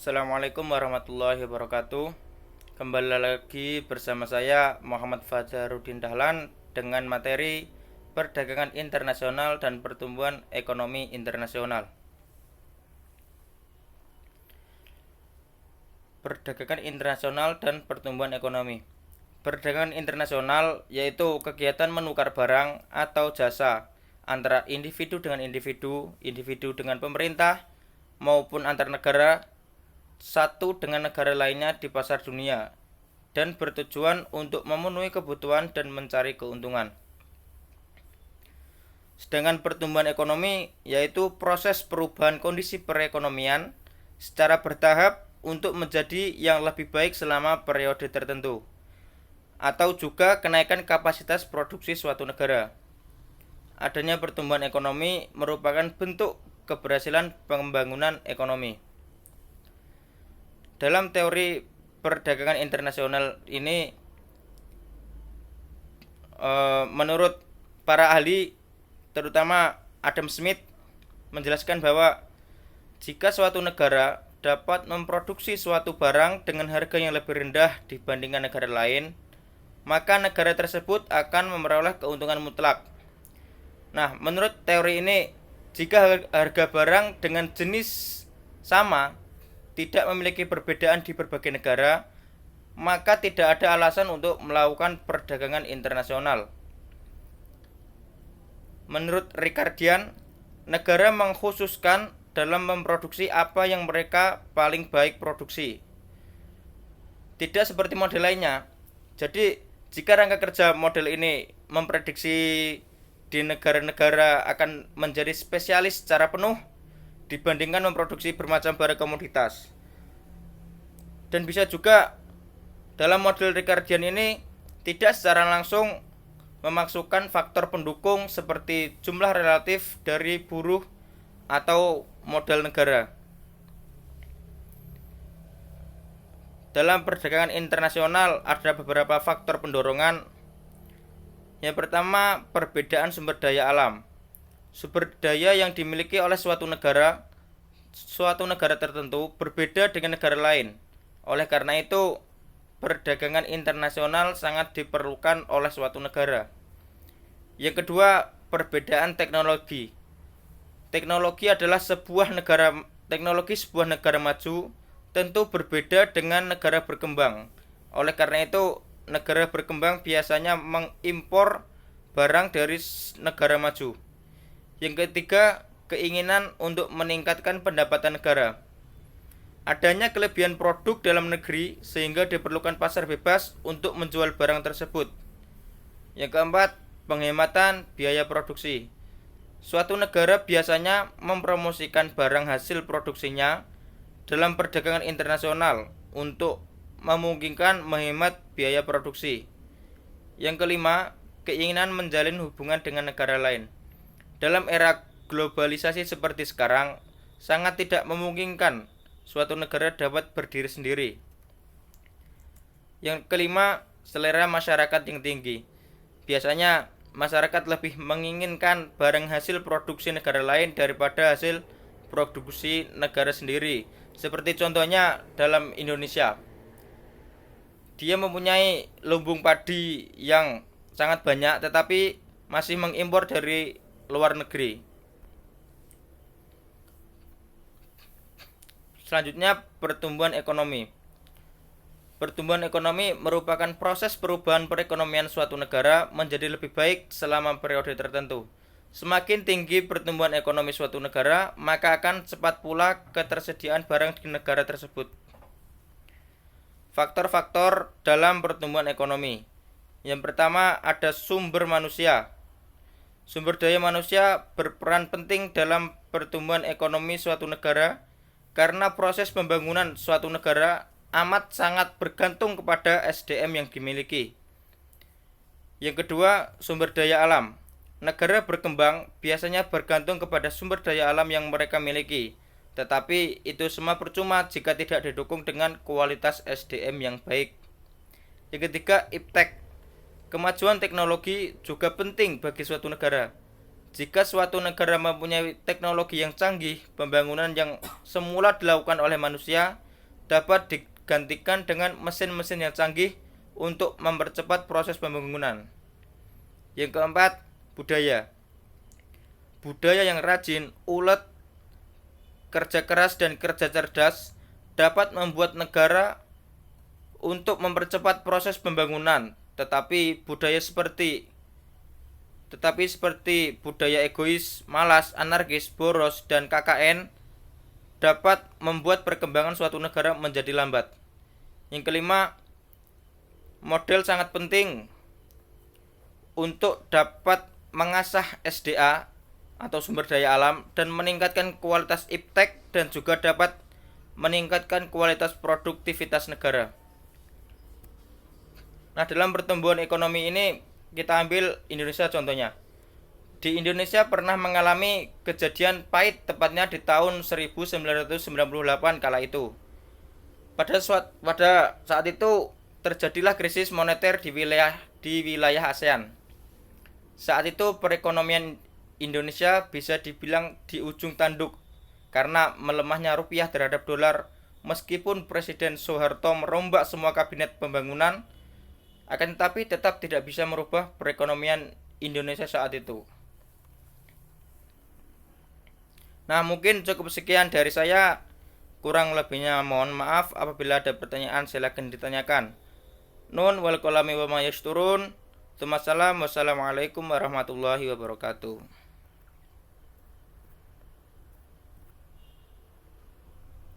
Assalamualaikum warahmatullahi wabarakatuh. Kembali lagi bersama saya Muhammad Fajarudin Dahlan dengan materi perdagangan internasional dan pertumbuhan ekonomi internasional. Perdagangan internasional dan pertumbuhan ekonomi. Perdagangan internasional yaitu kegiatan menukar barang atau jasa antara individu dengan individu, individu dengan pemerintah, maupun antar negara satu dengan negara lainnya di pasar dunia dan bertujuan untuk memenuhi kebutuhan dan mencari keuntungan. Sedangkan pertumbuhan ekonomi yaitu proses perubahan kondisi perekonomian secara bertahap untuk menjadi yang lebih baik selama periode tertentu, atau juga kenaikan kapasitas produksi suatu negara. Adanya pertumbuhan ekonomi merupakan bentuk keberhasilan pembangunan ekonomi. Dalam teori perdagangan internasional ini, menurut para ahli, terutama Adam Smith, menjelaskan bahwa jika suatu negara dapat memproduksi suatu barang dengan harga yang lebih rendah dibandingkan negara lain, maka negara tersebut akan memperoleh keuntungan mutlak. Nah, menurut teori ini, jika harga barang dengan jenis sama tidak memiliki perbedaan di berbagai negara, maka tidak ada alasan untuk melakukan perdagangan internasional. Menurut Ricardian, negara mengkhususkan dalam memproduksi apa yang mereka paling baik produksi. Tidak seperti model lainnya. Jadi, jika rangka kerja model ini memprediksi di negara-negara akan menjadi spesialis secara penuh dibandingkan memproduksi bermacam barang komoditas. Dan bisa juga dalam model Ricardian ini tidak secara langsung memasukkan faktor pendukung seperti jumlah relatif dari buruh atau modal negara. Dalam perdagangan internasional ada beberapa faktor pendorongan. Yang pertama, perbedaan sumber daya alam. Sumber daya yang dimiliki oleh suatu negara tertentu berbeda dengan negara lain. Oleh karena itu, perdagangan internasional sangat diperlukan oleh suatu negara. Yang kedua, perbedaan teknologi. Teknologi sebuah negara maju tentu berbeda dengan negara berkembang. Oleh karena itu, negara berkembang biasanya mengimpor barang dari negara maju. Yang ketiga, keinginan untuk meningkatkan pendapatan negara. Adanya kelebihan produk dalam negeri sehingga diperlukan pasar bebas untuk menjual barang tersebut. Yang keempat, penghematan biaya produksi. Suatu negara biasanya mempromosikan barang hasil produksinya dalam perdagangan internasional untuk memungkinkan menghemat biaya produksi. Yang kelima, keinginan menjalin hubungan dengan negara lain. Dalam era globalisasi seperti sekarang, sangat tidak memungkinkan suatu negara dapat berdiri sendiri. Yang kelima, selera masyarakat yang tinggi. Biasanya, masyarakat lebih menginginkan barang hasil produksi negara lain daripada hasil produksi negara sendiri. Seperti contohnya dalam Indonesia. Dia mempunyai lumbung padi yang sangat banyak tetapi masih mengimpor dari luar negeri. Selanjutnya, pertumbuhan ekonomi. Pertumbuhan ekonomi merupakan proses perubahan perekonomian suatu negara menjadi lebih baik selama periode tertentu. Semakin tinggi pertumbuhan ekonomi suatu negara, maka akan cepat pula ketersediaan barang di negara tersebut. Faktor-faktor dalam pertumbuhan ekonomi. Yang pertama, ada sumber manusia. Sumber daya manusia berperan penting dalam pertumbuhan ekonomi suatu negara karena proses pembangunan suatu negara amat sangat bergantung kepada SDM yang dimiliki. Yang kedua, sumber daya alam. Negara berkembang biasanya bergantung kepada sumber daya alam yang mereka miliki, tetapi itu semua percuma jika tidak didukung dengan kualitas SDM yang baik. Yang ketiga, iptek. Kemajuan teknologi juga penting bagi suatu negara. Jika suatu negara mempunyai teknologi yang canggih, pembangunan yang semula dilakukan oleh manusia dapat digantikan dengan mesin-mesin yang canggih untuk mempercepat proses pembangunan. Yang keempat, budaya. Budaya yang rajin, ulet, kerja keras, dan kerja cerdas dapat membuat negara untuk mempercepat proses pembangunan. Tetapi seperti budaya egois, malas, anarkis, boros, dan KKN dapat membuat perkembangan suatu negara menjadi lambat. Yang kelima, model sangat penting untuk dapat mengasah SDA atau sumber daya alam dan meningkatkan kualitas iptek dan juga dapat meningkatkan kualitas produktivitas negara. Nah, dalam pertumbuhan ekonomi ini kita ambil Indonesia contohnya. Di Indonesia pernah mengalami kejadian pahit tepatnya di tahun 1998 kala itu. Pada saat itu terjadilah krisis moneter di wilayah ASEAN. Saat itu perekonomian Indonesia bisa dibilang di ujung tanduk karena melemahnya rupiah terhadap dolar. Meskipun Presiden Soeharto merombak semua kabinet pembangunan, akan tetapi tetap tidak bisa merubah perekonomian Indonesia saat itu. Nah, mungkin cukup sekian dari saya. Kurang lebihnya mohon maaf. Apabila ada pertanyaan silakan ditanyakan. Nun wal qalami wa ma yasturun. Wassalamualaikum warahmatullahi wabarakatuh.